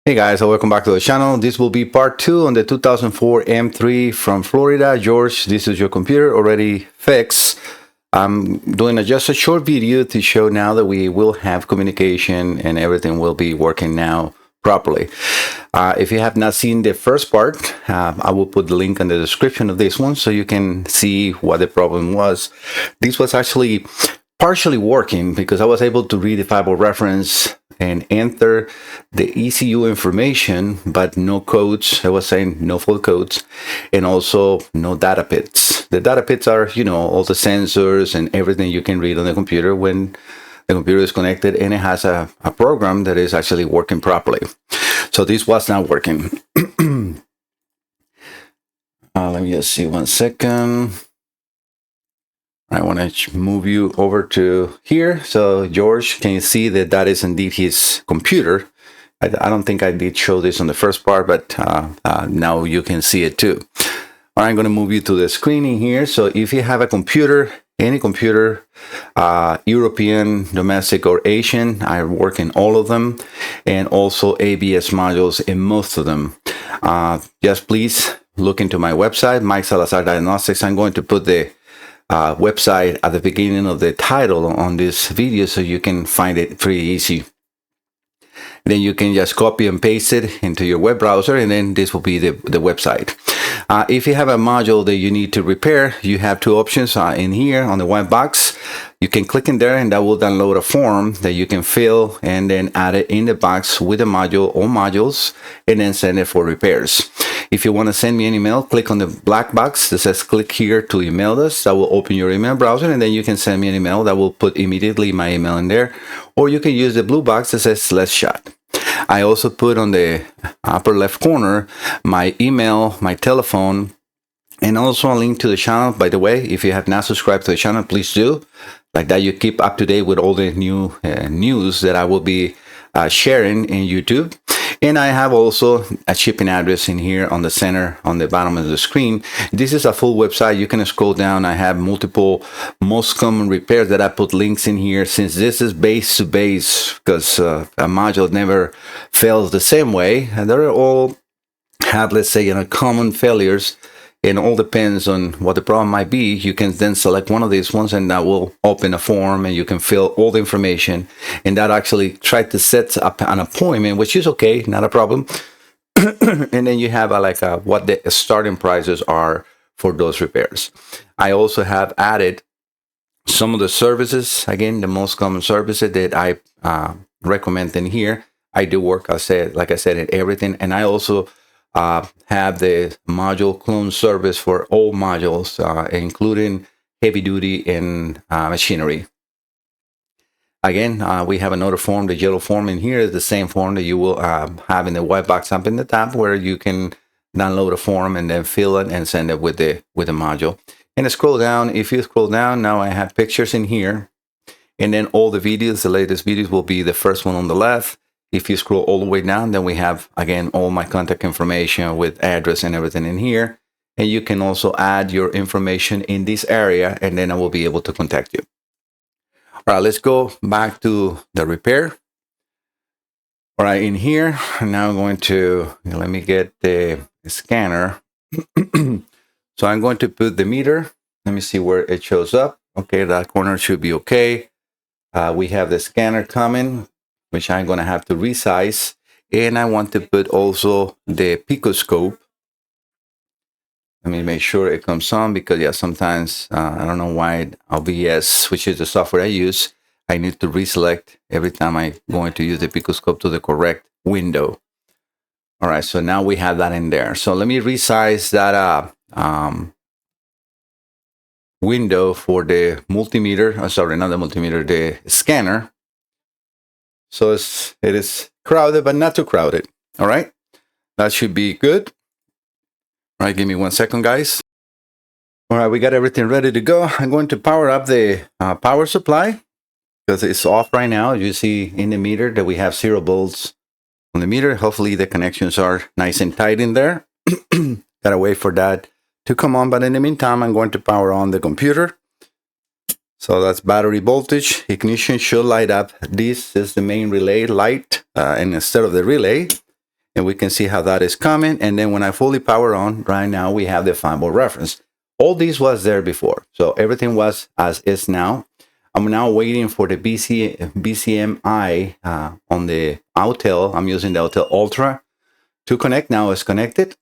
Hey guys, welcome back to the channel. This will be part 2 on the 2004 M3 from Florida. George, this is your computer already fixed. I'm doing just a short video to show now that we will have communication and everything will be working now properly. If you have not seen the first part, I will put the link in the description of this one so you can see what the problem was. This was actually partially working because I was able to read the Bible reference and enter the ECU information, but no codes. I was saying no full codes, and also no data bits. The data bits are, all the sensors and everything you can read on the computer when the computer is connected and it has a program that is actually working properly. So this was not working. Let me just see 1 second. I want to move you over to here. So George, can you see that that is indeed his computer? I don't think I did show this on the first part, but now you can see it too. All right, I'm going to move you to the screen in here. So if you have a computer, any computer, European, domestic, or Asian, I work in all of them, and also ABS modules in most of them. Just please look into my website, Mike Salazar Diagnostics. I'm going to put the website at the beginning of the title on this video so you can find it pretty easy. Then you can just copy and paste it into your web browser, and then this will be the website. If you have a module that you need to repair, you have two options in here on the white box. You can click in there and that will download a form that you can fill and then add it in the box with the module or modules and then send it for repairs. If you want to send me an email, click on the black box that says click here to email us. That will open your email browser and then you can send me an email that will put immediately my email in there. Or you can use the blue box that says let's chat. I also put on the upper left corner my email, my telephone, and also a link to the channel. By the way, if you have not subscribed to the channel, please do. Like that, you keep up to date with all the new news that I will be sharing in YouTube. And I have also a shipping address in here on the center, on the bottom of the screen. This is a full website. You can scroll down. I have multiple most common repairs that I put links in here. Since this is base to base, because a module never fails the same way. And they're all have, let's say, common failures. It all depends on what the problem might be. You can then select one of these ones and that will open a form and you can fill all the information. And that actually try to set up an appointment, which is okay, not a problem. And then you have what the starting prices are for those repairs. I also have added some of the services, again, the most common services that I recommend in here. I do work, like I said, in everything. And I also have the module clone service for all modules, including heavy duty and machinery. Again, we have another form. The yellow form in here is the same form that you will have in the white box up in the top, where you can download a form and then fill it and send it with the module. And scroll down. If you scroll down, now I have pictures in here, and then all the videos, the latest videos will be the first one on the left. If you scroll all the way down, then we have, again, all my contact information with address and everything in here. And you can also add your information in this area, and then I will be able to contact you. All right, let's go back to the repair. All right, in here, now I'm going to, let me get the scanner. So I'm going to put the meter. Let me see where it shows up. Okay, that corner should be okay. We have the scanner coming, which I'm going to have to resize. And I want to put also the picoscope. Let me make sure it comes on because, yeah, sometimes, I don't know why OBS, which is the software I use, I need to reselect every time I'm going to use the picoscope to the correct window. All right, so now we have that in there. So let me resize that window for the multimeter. Sorry, not the multimeter, the scanner. So it is crowded, but not too crowded. All right, that should be good. All right, give me 1 second, guys. All right, we got everything ready to go. I'm going to power up the power supply because it's off right now. You see in the meter that we have 0 volts on the meter. Hopefully the connections are nice and tight in there. Gotta wait for that to come on, but in the meantime, I'm going to power on the computer. So that's battery voltage. Ignition should light up. This is the main relay light, and instead of the relay, And we can see how that is coming. And then when I fully power on, right now we have the 5-volt reference. All this was there before. So everything was as is now. I'm now waiting for the BCMI on the Autel. I'm using the Autel Ultra to connect. Now it's connected.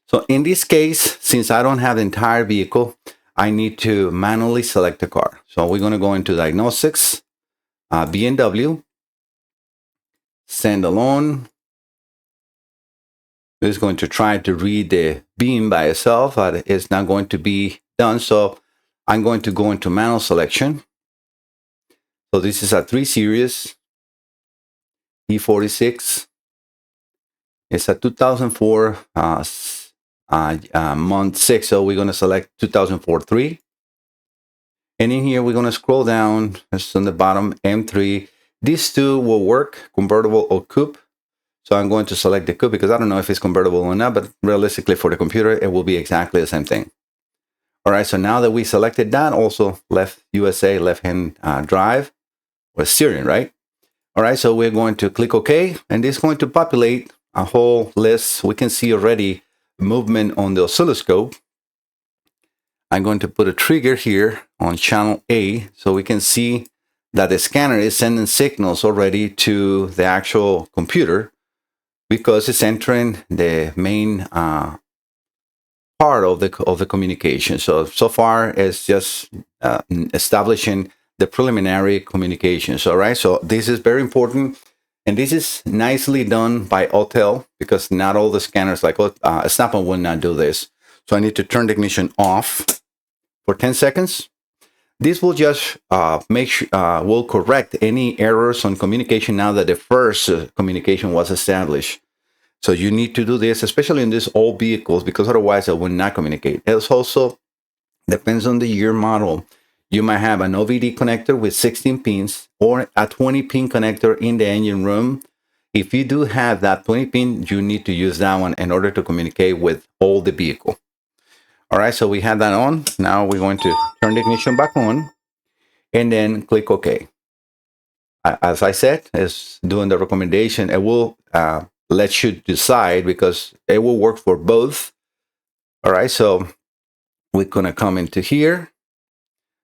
So in this case, since I don't have the entire vehicle, I need to manually select the car. So we're going to go into diagnostics, BMW, standalone. It's going to try to read the beam by itself, but it's not going to be done. So I'm going to go into manual selection. So this is a 3 Series E46. It's a 2004 month 6, so we're going to select 2004 3. And in here, we're going to scroll down. It's on the bottom, M3. These two will work, convertible or coupe. So I'm going to select the coupe because I don't know if it's convertible or not, but realistically for the computer, it will be exactly the same thing. All right, so now that we selected that, also left USA, left-hand drive, or steering, right? All right, so we're going to click OK, and this is going to populate a whole list. We can see already movement on the oscilloscope. I'm going to put a trigger here on channel A so we can see that the scanner is sending signals already to the actual computer because it's entering the main part of the communication. So far it's just establishing the preliminary communications. All right, so this is very important. And this is nicely done by Autel because not all the scanners like Snap-on will not do this. So I need to turn the ignition off for 10 seconds. This will just will correct any errors on communication now that the first communication was established. So you need to do this, especially in these old vehicles, because otherwise it will not communicate. It also depends on the year model. You might have an OVD connector with 16 pins or a 20-pin connector in the engine room. If you do have that 20-pin, you need to use that one in order to communicate with all the vehicle. All right, so we have that on. Now we're going to turn the ignition back on and then click OK. As I said, it's doing the recommendation. It will let you decide because it will work for both. All right, so we're going to come into here.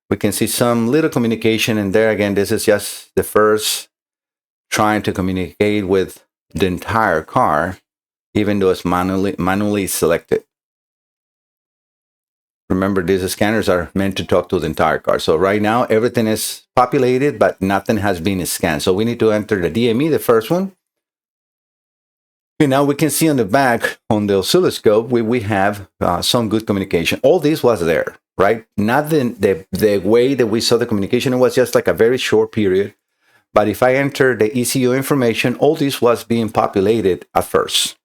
We can see some little communication in there. Again, this is just the first trying to communicate with the entire car, even though it's manually selected. Remember, these scanners are meant to talk to the entire car. So right now, everything is populated, but nothing has been scanned. So we need to enter the DME, the first one. And now we can see on the back, on the oscilloscope, we have some good communication. All this was there, right? Not the way that we saw the communication. It was just like a very short period. But if I enter the ECU information, all this was being populated at first.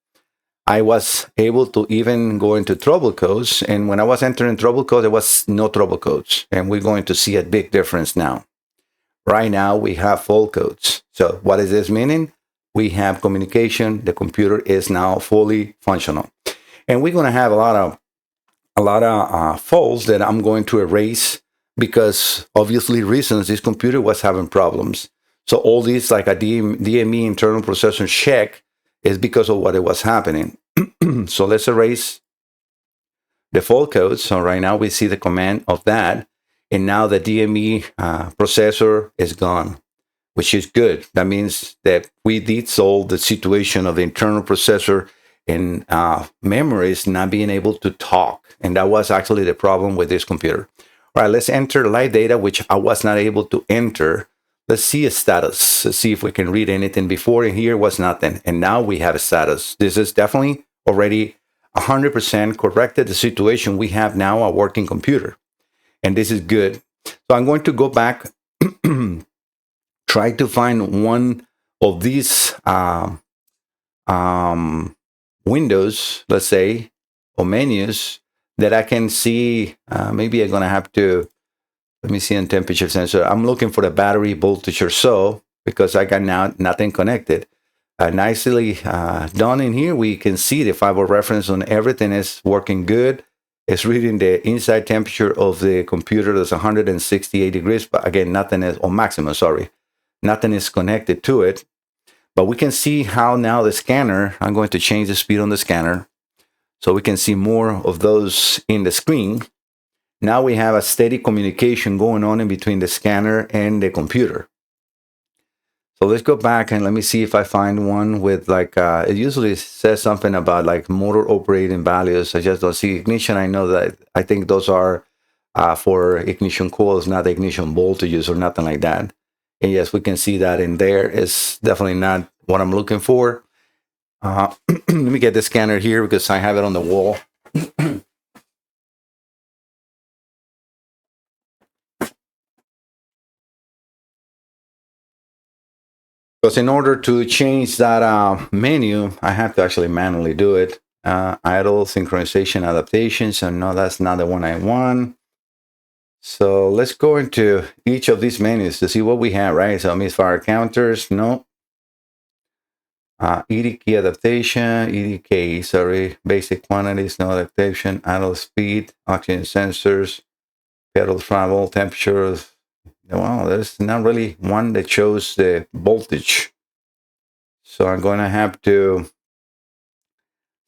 I was able to even go into trouble codes. And when I was entering trouble code, there was no trouble codes. And we're going to see a big difference now. Right now, we have fault codes. So what is this meaning? We have communication. The computer is now fully functional. And we're going to have a lot of faults that I'm going to erase because obviously reasons this computer was having problems. So all these like a DME internal processor check is because of what it was happening. So let's erase the fault codes. So right now we see the command of that. And now the DME processor is gone, which is good. That means that we did solve the situation of the internal processor and memories not being able to talk. And that was actually the problem with this computer. All right, let's enter live data, which I was not able to enter. Let's see a status. Let's see if we can read anything. Before in here was nothing. And now we have a status. This is definitely already 100% corrected the situation. We have now a working computer. And this is good. So I'm going to go back, try to find one of these windows, let's say, or menus that I can see. Maybe I'm going to have to, let me see on temperature sensor. I'm looking for the battery voltage or so because I got now nothing connected. Nicely done in here. We can see the 5-volt reference on everything is working good. It's reading the inside temperature of the computer. That's 168 degrees, but again, nothing is, or maximum, sorry. Nothing is connected to it. But we can see how now the scanner, I'm going to change the speed on the scanner so we can see more of those in the screen. Now we have a steady communication going on in between the scanner and the computer. So let's go back and let me see if I find one with like, it usually says something about like motor operating values. I just don't see ignition. I know that, I think those are for ignition coils, not ignition voltages or nothing like that. And yes, we can see that in there. It's definitely not what I'm looking for. Let me get the scanner here because I have it on the wall. Because in order to change that menu, I have to actually manually do it. Idle, synchronization, adaptation. So no, that's not the one I want. So let's go into each of these menus to see what we have, right? So misfire counters, no. ED adaptation, EDK, sorry. Basic quantities, no adaptation. Idle speed, oxygen sensors, pedal travel, temperatures. Well, there's not really one that shows the voltage. So I'm going to have to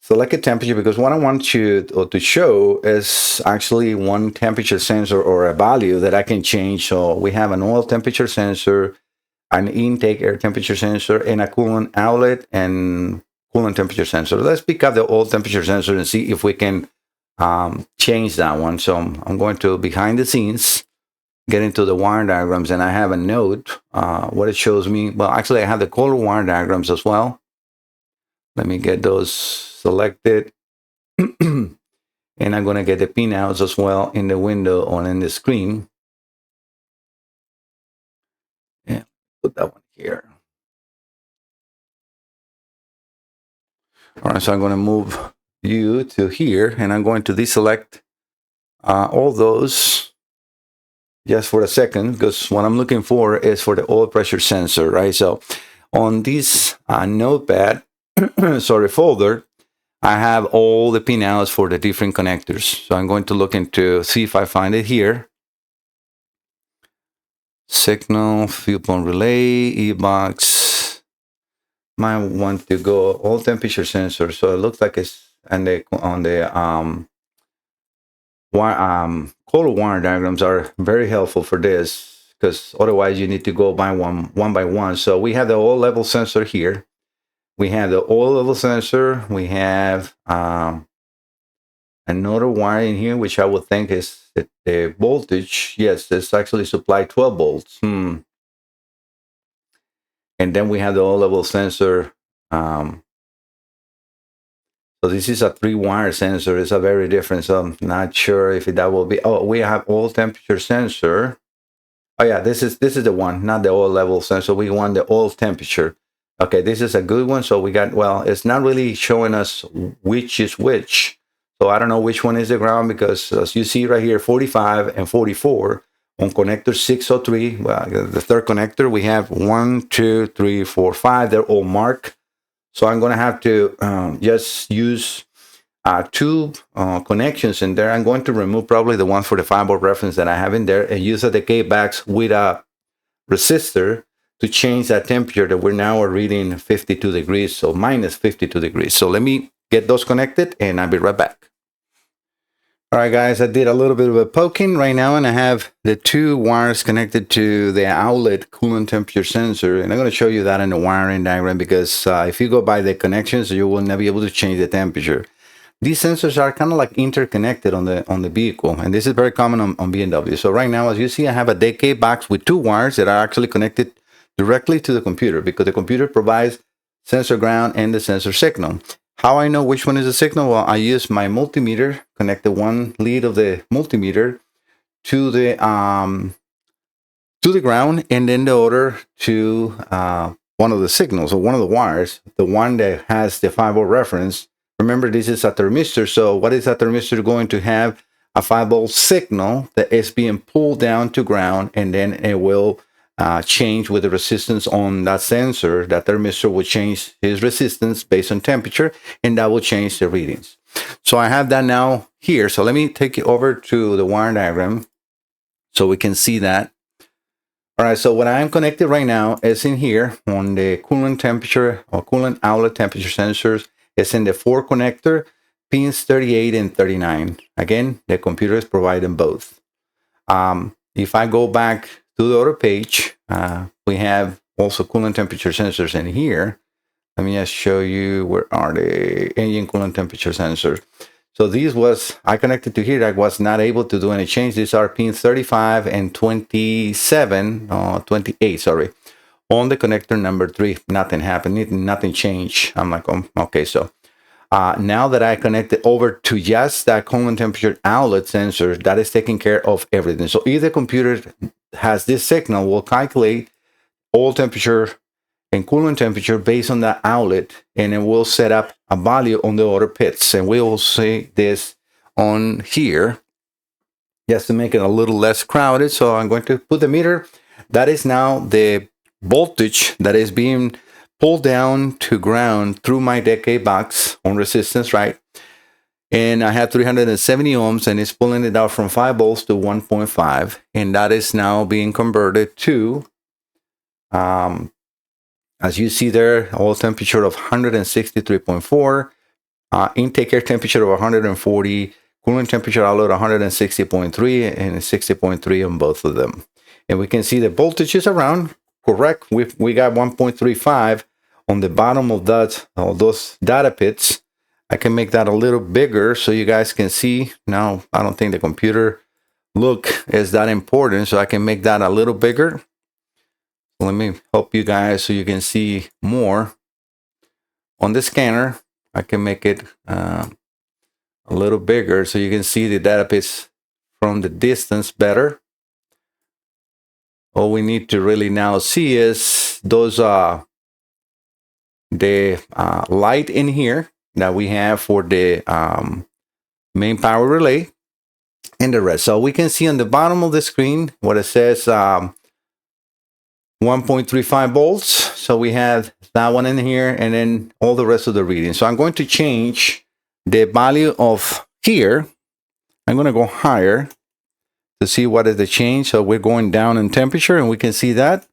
select a temperature because what I want you to show is actually one temperature sensor or a value that I can change. So we have an oil temperature sensor, an intake air temperature sensor, and a coolant outlet and coolant temperature sensor. Let's pick up the oil temperature sensor and see if we can change that one. So I'm going to behind the scenes, get into the wire diagrams, and I have a note. What it shows me, well, actually I have the color wire diagrams as well. Let me get those selected. And I'm going to get the pinouts as well in the window or in the screen. Yeah, put that one here. All right, so I'm going to move you to here, and I'm going to deselect all those just for a second, because what I'm looking for is for the oil pressure sensor, right? So on this notepad, sorry, folder, I have all the pinouts for the different connectors. So I'm going to look into, see if I find it here. Signal, fuel pump relay, E-box. Might want to go all temperature sensor. So it looks like it's on the color wire diagrams are very helpful for this, because otherwise you need to go by one by one. So we have the oil level sensor here. We have the oil level sensor. We have another wire in here, which I would think is the voltage. Yes, it's actually supply 12 volts. And then we have the oil level sensor. So this is a 3-wire sensor. It's a very different. So I'm not sure if that will be. Oh, we have oil temperature sensor. Oh yeah, this is the one, not the oil level sensor. We want the oil temperature. Okay, this is a good one. So we got, well, it's not really showing us which is which. So I don't know which one is the ground, because as you see right here, 45 and 44 on connector 603, well, the third connector, we have 1, 2, 3, 4, 5. They're all marked. So I'm going to have to just use 2 connections in there. I'm going to remove probably the one for the 5-volt reference that I have in there, and use the decay backs with a resistor to change that temperature that we're now reading 52 degrees, so minus 52 degrees. So let me get those connected and I'll be right back. All right, guys, I did a little bit of a poking right now, and I have the 2 wires connected to the outlet coolant temperature sensor, and I'm going to show you that in the wiring diagram, because if you go by the connections, you will never be able to change the temperature. These sensors are kind of like interconnected on the vehicle, and this is very common on BMW. So right now, as you see, I have a decay box with 2 wires that are actually connected directly to the computer, because the computer provides sensor ground and the sensor signal. How I know which one is the signal? Well, I use my multimeter, connect the one lead of the multimeter to the ground, and then the other to one of the signals, or one of the wires, the one that has the 5-volt reference. Remember, this is a thermistor. So what is that thermistor going to have? A 5-volt signal that is being pulled down to ground, and then it will change with the resistance on that sensor. That thermistor will change his resistance based on temperature, and that will change the readings. So I have that now here. So let me take you over to the wire diagram so we can see that. All right, so what I'm connected right now is in here on the coolant temperature or coolant outlet temperature sensors. It's in the 4 connector, pins 38 and 39. Again, the computer is providing both. If I go back to the other page, we have also coolant temperature sensors in here. Let me just show you where are the engine coolant temperature sensors. So these was, I connected to here. I was not able to do any change. These are pins 35 and 27, 28, sorry. On the connector number 3, nothing happened, nothing changed. I'm like, oh, okay, so now that I connected over to just that coolant temperature outlet sensor, that is taking care of everything. So if the computer has this signal, will calculate all temperature and coolant temperature based on that outlet, and it will set up a value on the other pits. And we will see this on here just to make it a little less crowded. So I'm going to put the meter. That is now the voltage that is being pulled down to ground through my decade box on resistance, right? And I have 370 ohms, and it's pulling it out from 5 volts to 1.5. And that is now being converted to, as you see there, oil temperature of 163.4, intake air temperature of 140, coolant temperature outlet 160.3, and 60.3 on both of them. And we can see the voltage is around, correct? We got 1.35 on the bottom of that, those data pits. I can make that a little bigger so you guys can see. Now, I don't think the computer look is that important, so I can make that a little bigger. Let me help you guys so you can see more. On the scanner, I can make it a little bigger so you can see the data pits from the distance better. All we need to really now see is those the light in here that we have for the main power relay and the rest. So we can see on the bottom of the screen what it says 1.35 volts. So we have that one in here, and then all the rest of the readings. So I'm going to change the value of here. I'm going to go higher to see what is the change. So we're going down in temperature, and we can see that.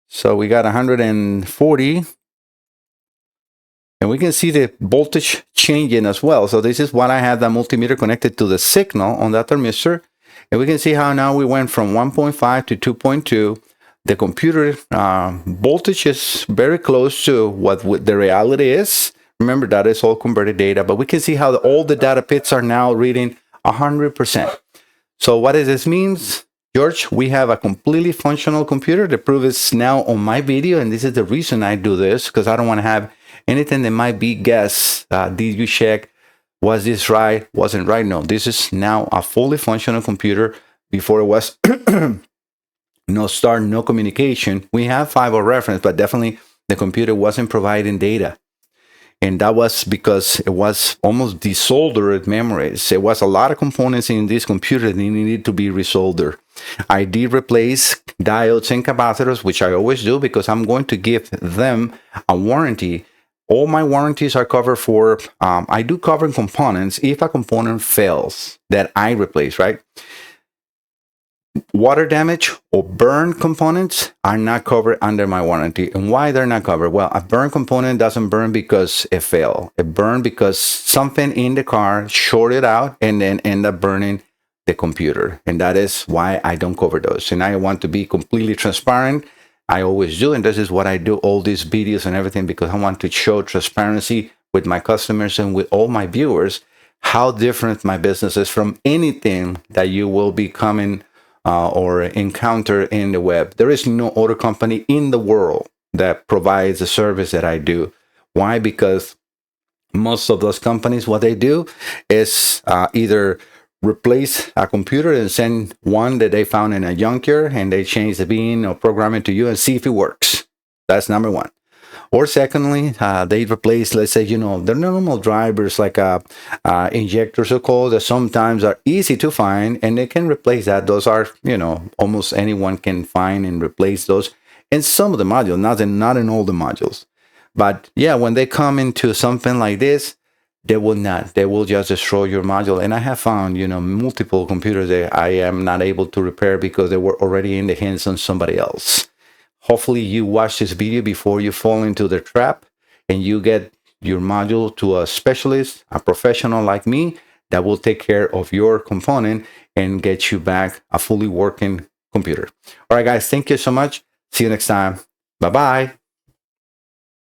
So we got 140. And we can see the voltage changing as well. So this is what I have that multimeter connected to the signal on that thermistor. And we can see how now we went from 1.5 to 2.2. The computer voltage is very close to what the reality is. Remember, that is all converted data. But we can see how all the data pits are now reading 100%. So what does this mean, George? We have a completely functional computer. The proof is now on my video. And this is the reason I do this, because I don't want to have anything that might be guess. Did you check? Was this right? Wasn't right? No, this is now a fully functional computer. Before it was no start, no communication. We have 5 reference, but definitely the computer wasn't providing data. And that was because it was almost desoldered memories. There was a lot of components in this computer that needed to be resoldered. I did replace diodes and capacitors, which I always do because I'm going to give them a warranty. All my warranties are covered for, I do cover components if a component fails that I replace, right? Water damage or burn components are not covered under my warranty. And why they're not covered? Well, a burn component doesn't burn because it failed. It burned because something in the car shorted out and then end up burning the computer. And that is why I don't cover those. And I want to be completely transparent. I always do, and this is what I do, all these videos and everything, because I want to show transparency with my customers and with all my viewers, how different my business is from anything that you will be coming or encounter in the web. There is no other company in the world that provides the service that I do. Why? Because most of those companies, what they do is either replace a computer and send one that they found in a junkyard, and they change the bean or program it to you and see if it works. That's number one. Or secondly, they replace, let's say, the normal drivers like injectors or coils that sometimes are easy to find, and they can replace that. Those are, almost anyone can find and replace those in some of the modules, not in all the modules. But yeah, when they come into something like this, they will not. They will just destroy your module. And I have found, multiple computers that I am not able to repair because they were already in the hands of somebody else. Hopefully you watch this video before you fall into the trap and you get your module to a specialist, a professional like me, that will take care of your component and get you back a fully working computer. All right, guys, thank you so much. See you next time. Bye-bye.